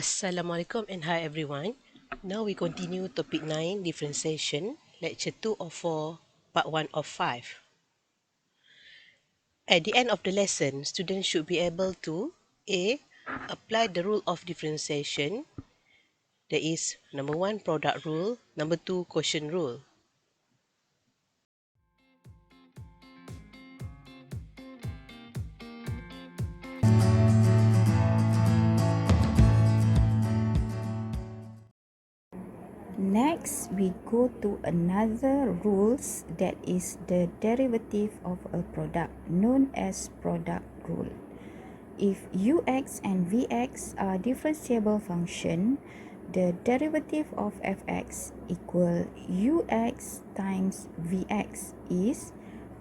Assalamualaikum and hi everyone. Now we continue topic 9 differentiation, lecture 2 of 4, part 1 of 5. At the end of the lesson, students should be able to A. Apply the rule of differentiation, that is number 1 product rule, number 2 quotient rule. Next, we go to another rules, that is the derivative of a product, known as product rule. If ux and vx are differentiable function, the derivative of fx equal ux times vx is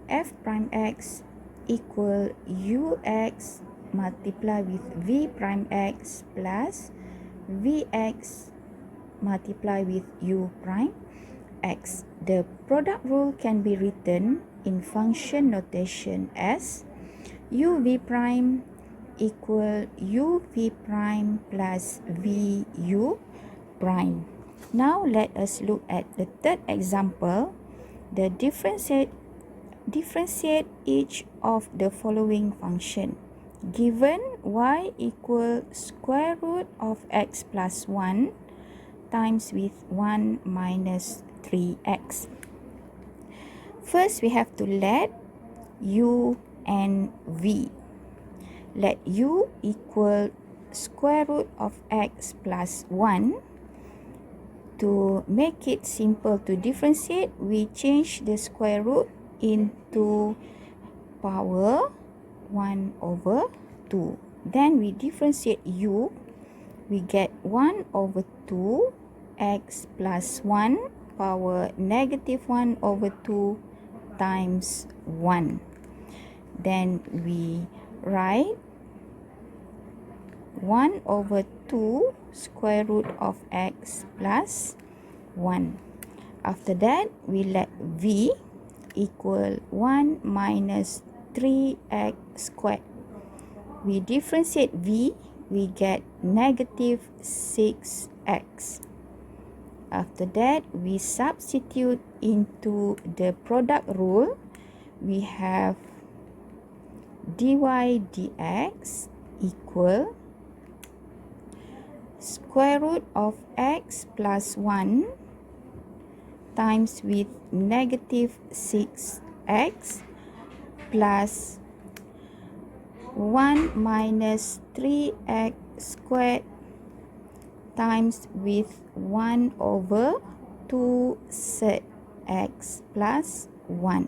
f prime x equal ux multiply with v prime x plus vx multiply with u prime x. The product rule can be written in function notation as uv prime equal uv prime plus vu prime. Now let us look at the third example. The differentiate each of the following function. Given y equal square root of x plus 1 times with 1 minus 3x. First, we have to let u and v. Let u equal square root of x plus 1. To make it simple to differentiate, we change the square root into power 1 over 2. Then we differentiate u. We get 1 over 2 x plus 1 power negative 1 over 2 times 1. Then we write 1 over 2 square root of x plus 1. After that, we let v equal 1 minus 3x squared. We differentiate v, we get negative 6x. After that, we substitute into the product rule. We have dy dx equal square root of x plus 1 times with negative 6x plus 1 minus 3x squared times with 1 over 2 third x plus 1.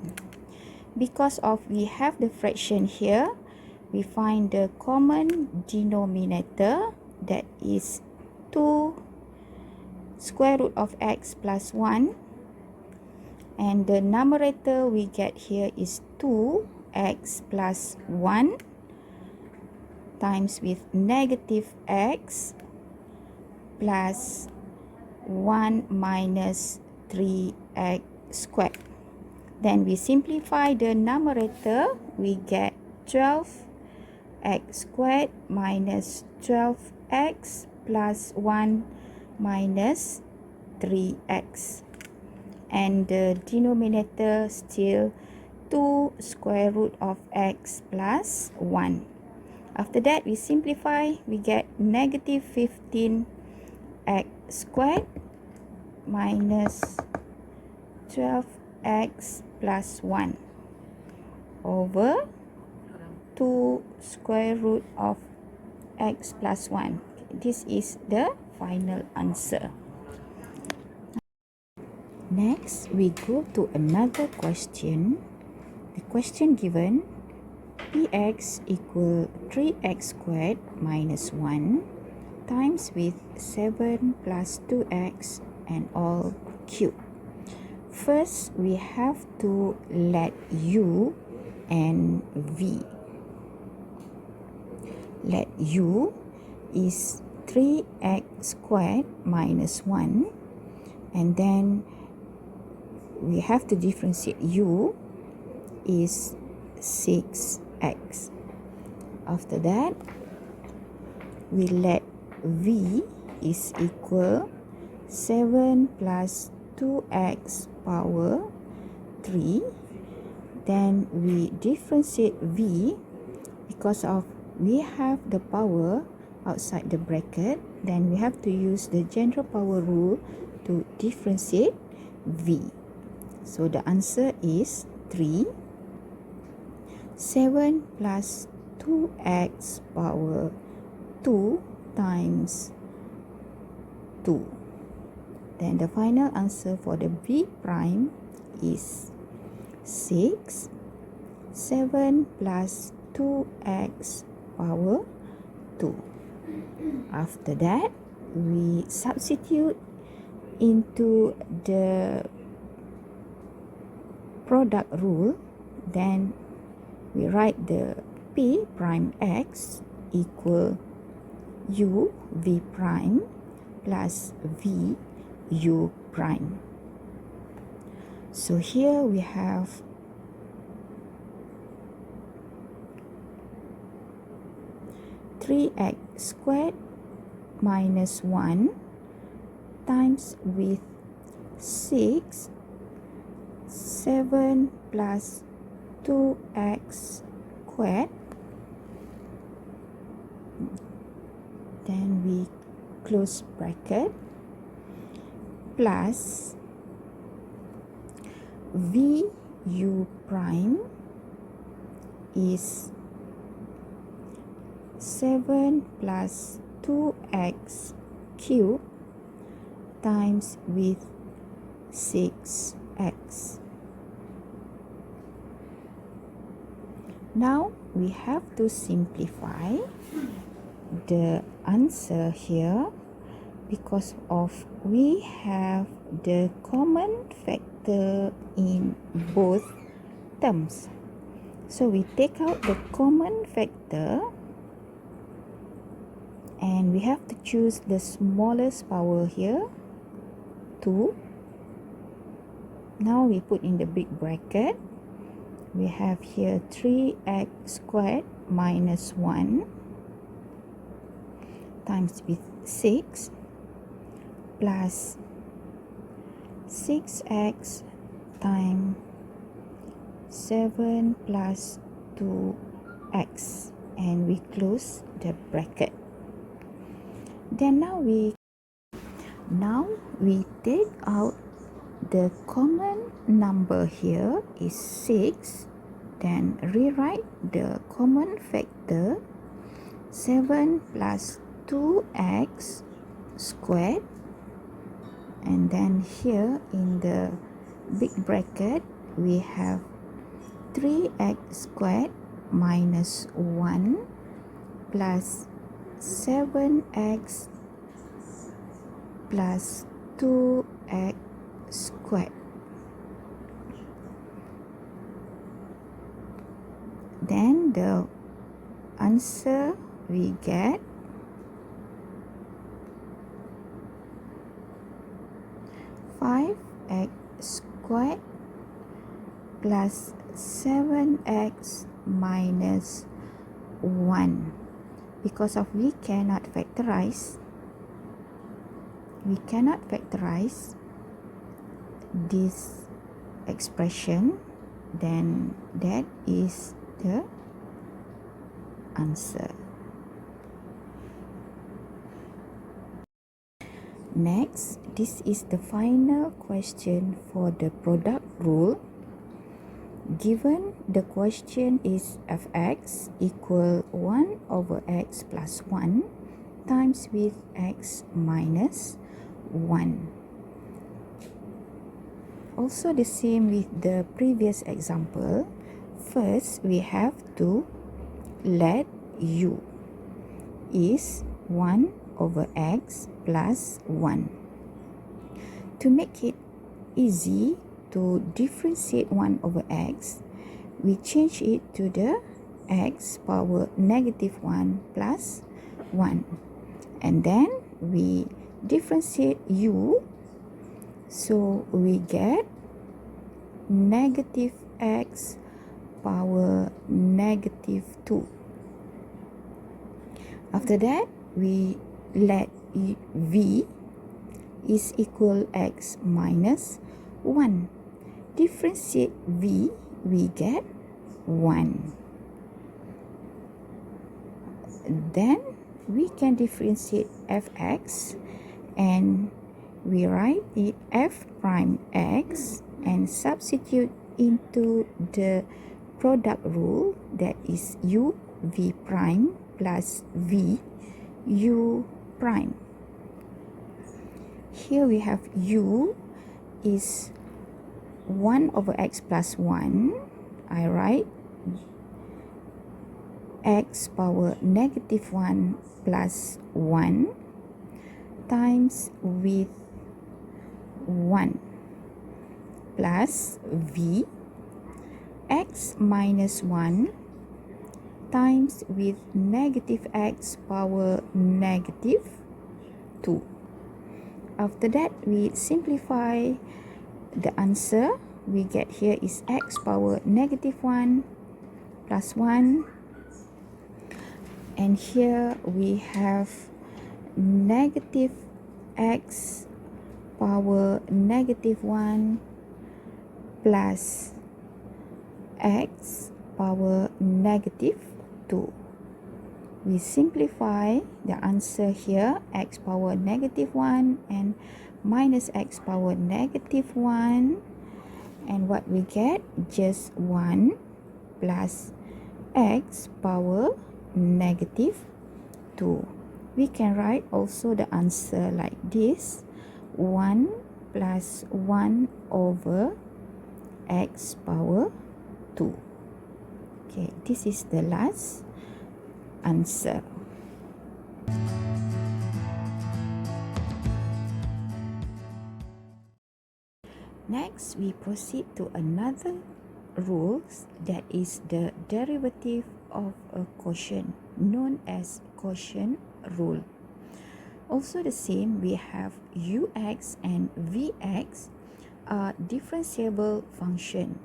Because of we have the fraction here, we find the common denominator, that is 2 square root of x plus 1, and the numerator we get here is 2x plus 1 times with negative x plus 1 minus 3x squared. Then we simplify the numerator, we get 12x squared minus 12x plus 1 minus 3x. And the denominator still 2 square root of x plus 1. After that, we simplify, we get negative 15x squared minus 12x plus 1 over 2 square root of x plus 1. This is the final answer. Next, we go to another question. The question given, px equal 3x squared minus 1 times with 7 plus 2x and all cubed. First, we have to let u and v. Let u is 3x squared minus 1, and then we have to differentiate u is 6x. After that, we let v is equal 7 plus 2x power 3. Then we differentiate v because of we have the power outside the bracket, then we have to use the general power rule to differentiate v. So the answer is 3. 7 plus 2x power 2 times 2. Then the final answer for the v prime is 6. 7 plus 2x power 2. After that, we substitute into the product rule. Then we write the p prime x equal u v prime plus v u prime. So here we have 3x squared minus 1 times with 6, 7 plus 2x squared. Then we close bracket plus v u prime is 7 plus 2x cubed times with 6x. Now we have to simplify the answer here because of we have the common factor in both terms. So we take out the common factor and we have to choose the smallest power here, 2. Now we put in the big bracket. We have here 3x squared minus 1 times with 6 plus 6x times 7 plus 2x, and we close the bracket. Then now we take out the common number here is 6. Then rewrite the common factor 7 plus 2x squared, and then here in the big bracket we have 3x squared minus 1 plus 7x plus 2x squared. Then the answer we get 5x squared plus 7x minus 1. Because of we cannot factorize this expression, then that is the answer. Next, this is the final question for the product rule. Given the question is fx equal 1 over x plus 1 times with x minus 1. Also the same with the previous example. First, we have to let u is 1 over x plus 1. To make it easy to differentiate 1 over x, we change it to the x power negative 1 plus 1. And then we differentiate u, so we get negative x power negative 2. After that, we let v is equal x minus 1. Differentiate v, we get 1. Then we can differentiate fx and we write it f prime x and substitute into the product rule, that is u v prime plus v u prime. Here we have u is 1 over x plus 1. I write x power negative 1 plus 1 times with 1 plus v x minus 1 times with negative x power negative 2. After that, we simplify the answer. We get here is x power negative 1 plus 1. And here we have negative x power negative 1 plus x power negative 2. We simplify the answer here, x power negative 1 and minus x power negative 1. And what we get, just 1 plus x power negative 2. We can write also the answer like this, 1 plus 1 over x power 2. Okay, this is the last answer. Next, we proceed to another rules, that is the derivative of a quotient, known as quotient rule. Also the same, we have ux and vx are differentiable function.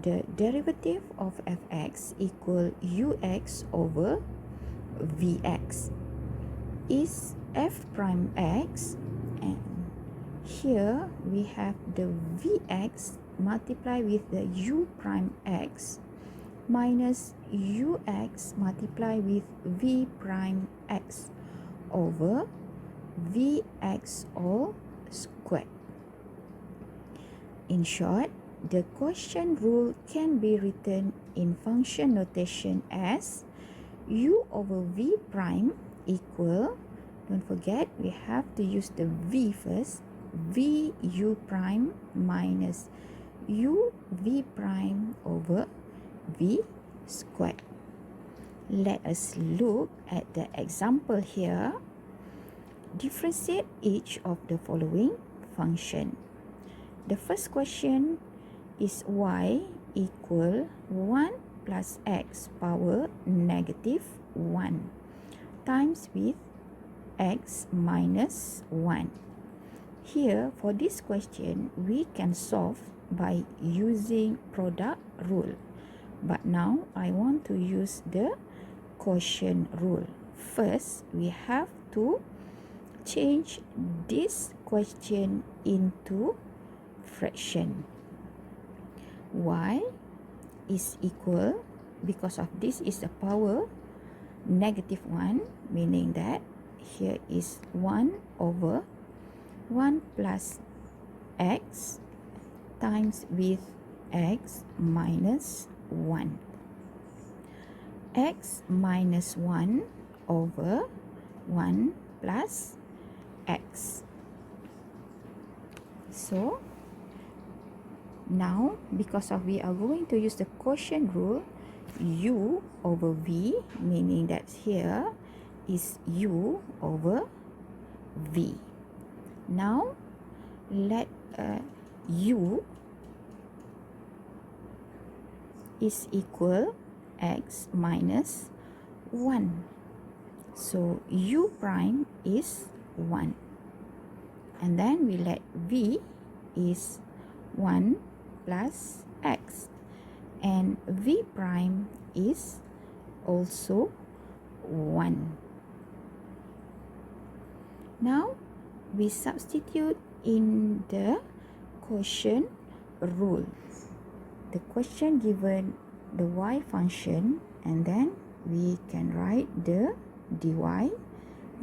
The derivative of fx equal ux over vx is f prime x, and here we have the vx multiply with the u prime x minus ux multiply with v prime x over vx all squared. In short, the quotient rule can be written in function notation as u over v prime equal, don't forget we have to use the v first, v u prime minus u v prime over v squared. Let us look at the example here. Differentiate each of the following function. The first question is y equal 1 plus x power negative 1 times with x minus 1. Here, for this question, we can solve by using product rule. But now, I want to use the quotient rule. First, we have to change this question into fraction. Y is equal, because of this is the power negative 1, meaning that here is 1 over 1 plus x times with x minus 1. X minus 1 over 1 plus x. So, now because of we are going to use the quotient rule, u over v, meaning that here is u over v. Now, let u is equal x minus 1. So, u prime is 1. And then we let v is 1 plus x. And v prime is also 1. Now we substitute in the quotient rule. The question given the y function, and then we can write the dy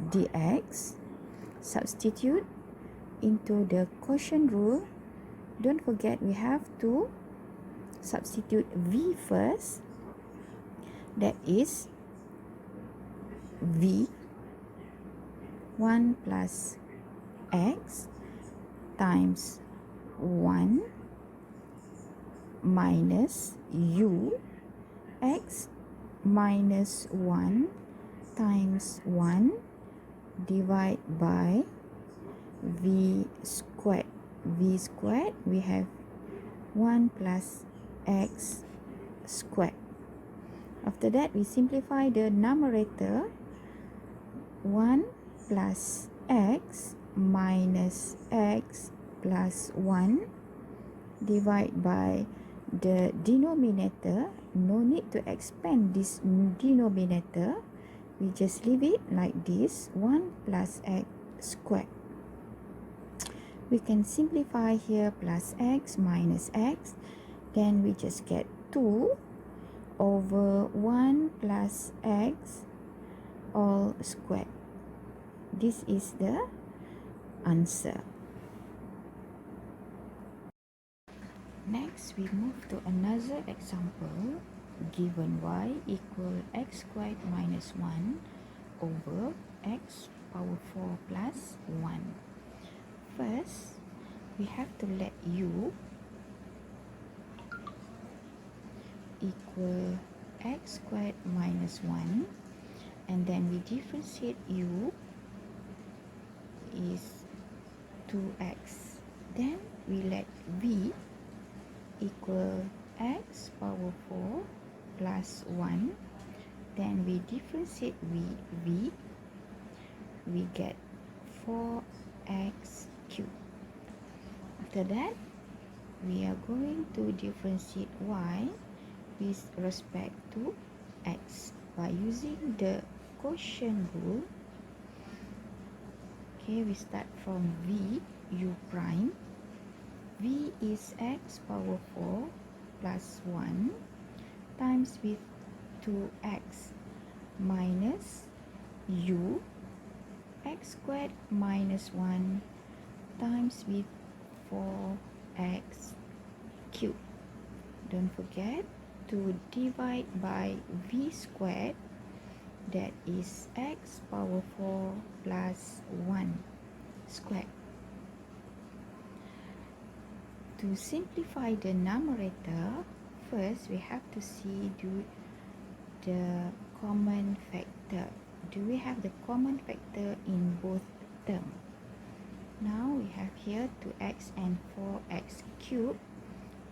dx, substitute into the quotient rule. Don't forget we have to substitute v first, that is v 1 plus x times 1 minus u x minus 1 times 1 divided by v squared. V squared, we have 1 plus x squared. After that, we simplify the numerator. 1 plus x minus x plus 1 divided by the denominator. No need to expand this denominator. We just leave it like this, 1 plus x squared. We can simplify here, plus x minus x. Then we just get 2 over 1 plus x all squared. This is the answer. Next, we move to another example. Given y equal x squared minus 1 over x power 4 plus 1. First, we have to let u equal x squared minus 1, and then we differentiate u is 2x. Then we let v equal x power 4 plus 1. Then we differentiate v, we get 4x cubed. After that, we are going to differentiate y with respect to x by using the quotient rule. Okay, we start from v u prime. V is x power 4 plus 1 times with 2x minus u x squared minus 1 times with 4x cubed. Don't forget to divide by v squared, that is x power 4 plus 1 squared. To simplify the numerator, first we have to see the common factor. Do we have the common factor in both terms? Now we have here 2x and 4x cubed.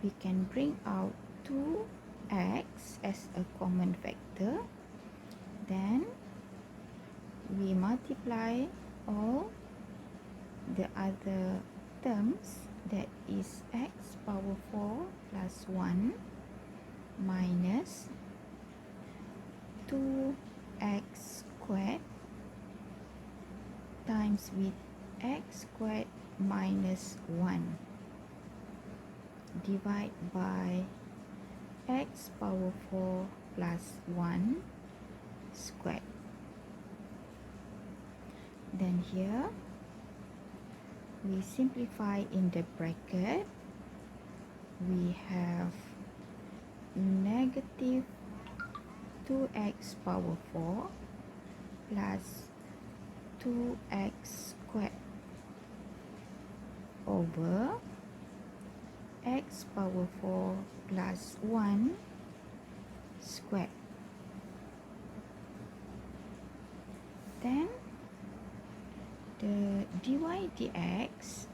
We can bring out 2x as a common factor. Then we multiply all the other terms, that is x power 4 plus 1 minus 2x squared times with x squared minus 1 divided by x power 4 plus 1 squared. Then here we simplify in the bracket. We have negative 2x power 4 plus 2x squared over x power 4 plus 1 squared. Then the dy dx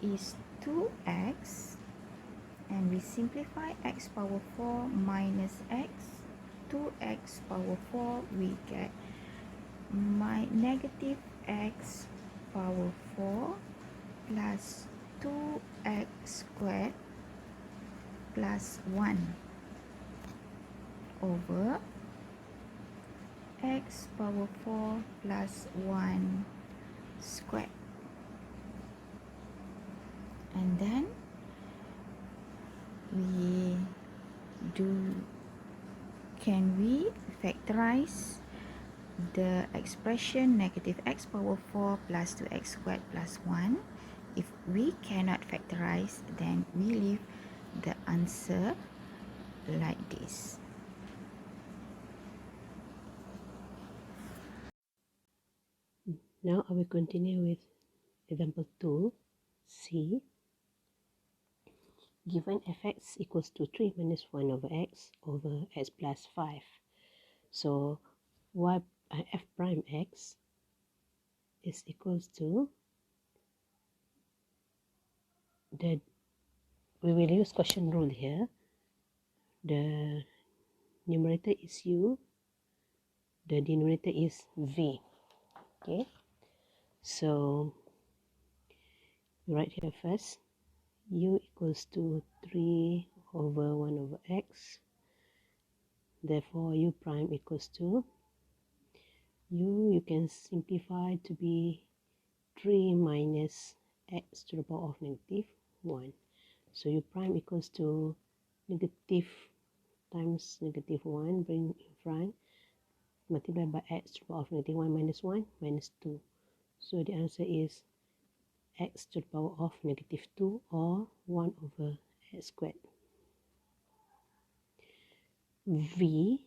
is 2x, and we simplify x power 4 minus x, 2x power 4, we get negative x power 4 plus 2x squared plus 1 over x power 4 plus 1 squared. And then can we factorize the expression negative x power 4 plus 2x squared plus 1? If we cannot factorize, then we leave the answer like this. Now I will continue with example 2. C. Given fx equals to 3 minus 1 over x plus 5. So f prime x is equals to we will use quotient rule here. The numerator is u, the denominator is v. Okay, so write here first, u equals to 3 over 1 over x. Therefore u prime equals to you can simplify to be 3 minus x to the power of negative 1. So u prime equals to negative times negative 1, bring in front, multiplied by x to the power of negative 1 minus 1 minus 2. So the answer is x to the power of negative 2, or 1 over x squared. V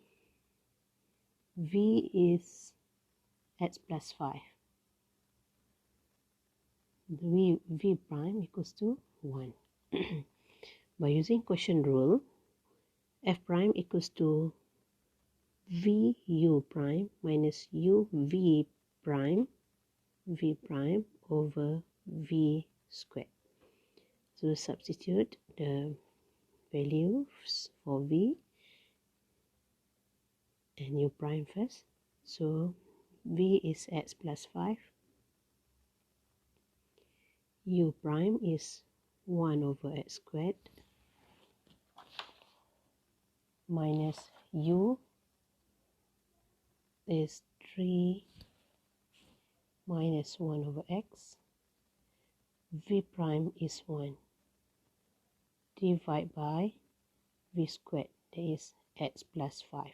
is x plus 5. V prime equals to 1. By using quotient rule, f prime equals to v u prime minus u v prime over v squared. So substitute the values for v and u prime first. So v is x plus 5, u prime is 1 over x squared minus u is 3 minus 1 over x, v prime is 1, divided by v squared, that is x plus 5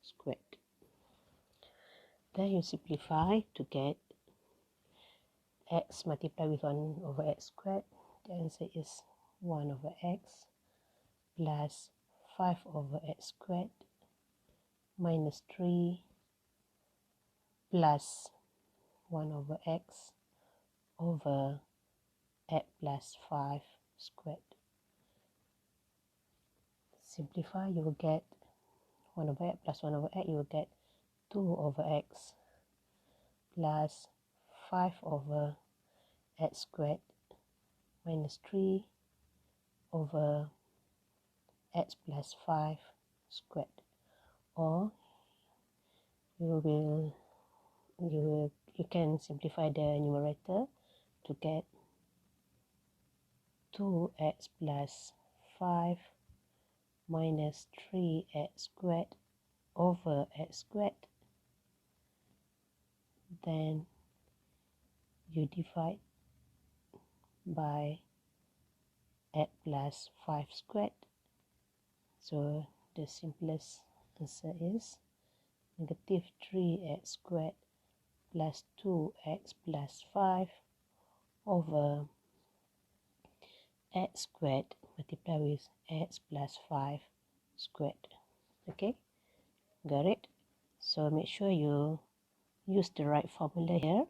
squared. Then you simplify to get x multiplied with 1 over x squared. The answer is 1 over x plus 5 over x squared minus 3 plus 1 over x over x plus 5 squared. Simplify, you will get 1 over x plus 1 over x, you will get 2 over x plus 5 over x squared minus 3 over x plus 5 squared. Or you can simplify the numerator to get 2x plus 5 minus 3x squared over x squared. Then you divide by x plus 5 squared. So the simplest answer is negative 3x squared plus 2x plus 5 over x squared multiplied with x plus 5 squared. Okay, got it? So make sure you use the right formula here.